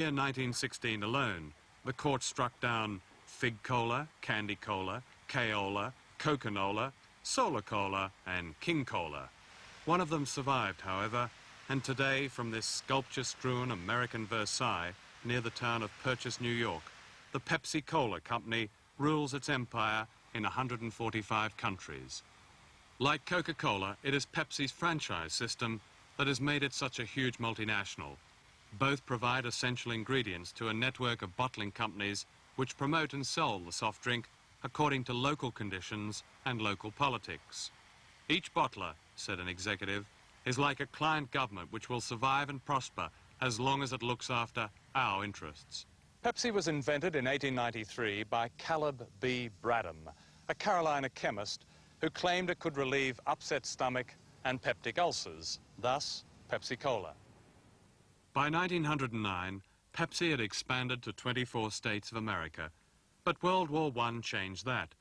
In 1916 alone, the court struck down Fig Cola, Candy Cola, K-Ola, Coca-Cola, Solar Cola and King Cola. One of them survived, however, and today from this sculpture-strewn American Versailles near the town of Purchase, New York, the Pepsi Cola Company rules its empire in 145 countries. Like Coca-Cola, it is Pepsi's franchise system that has made it such a huge multinational. Both provide essential ingredients to a network of bottling companies which promote and sell the soft drink according to local conditions and local politics. Each bottler, said an executive, is like a client government which will survive and prosper as long as it looks after our interests. Pepsi was invented in 1893 by Caleb B. Bradham, a Carolina chemist who claimed it could relieve upset stomach and peptic ulcers, thus Pepsi-Cola. By 1909, Pepsi had expanded to 24 states of America, but World War I changed that.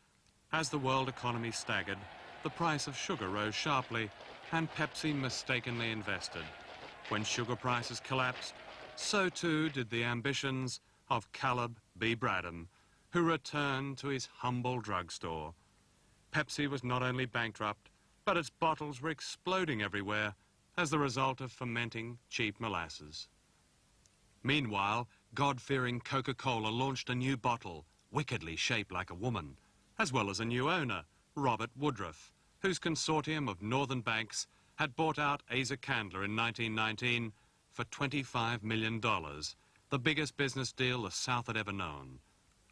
As the world economy staggered, the price of sugar rose sharply, and Pepsi mistakenly invested. When sugar prices collapsed, so too did the ambitions of Caleb B. Bradham, who returned to his humble drugstore. Pepsi was not only bankrupt, but its bottles were exploding everywhere as the result of fermenting cheap molasses. Meanwhile, God-fearing Coca-Cola launched a new bottle, wickedly shaped like a woman, as well as a new owner, Robert Woodruff, whose consortium of northern banks had bought out Asa Candler in 1919 for $25 million, the biggest business deal the South had ever known.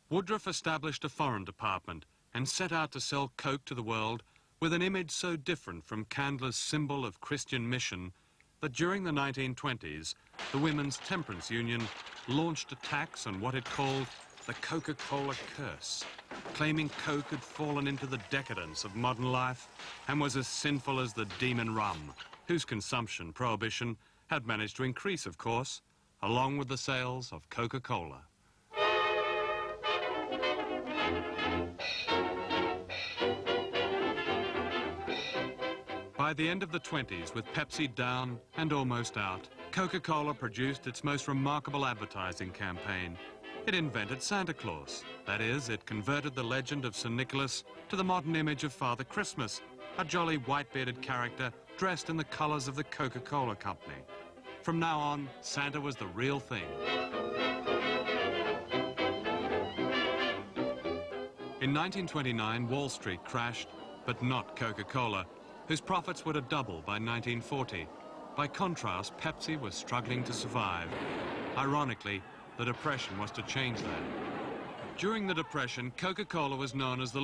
Woodruff established a foreign department and set out to sell Coke to the world with an image so different from Candler's symbol of Christian mission that during the 1920s, the Women's Temperance Union launched attacks on what it called the Coca-Cola curse, claiming Coke had fallen into the decadence of modern life and was as sinful as the demon rum, whose consumption prohibition had managed to increase, of course, along with the sales of Coca-Cola. By the end of the 20s, with Pepsi down and almost out, Coca-Cola produced its most remarkable advertising campaign. It invented Santa Claus. That is, it converted the legend of St. Nicholas to the modern image of Father Christmas, a jolly white-bearded character dressed in the colors of the Coca-Cola Company. From now on, Santa was the real thing. In 1929, Wall Street crashed, but not Coca-Cola, whose profits were to double by 1940. By contrast, Pepsi was struggling to survive. Ironically, the Depression was to change that. During the Depression, Coca-Cola was known as the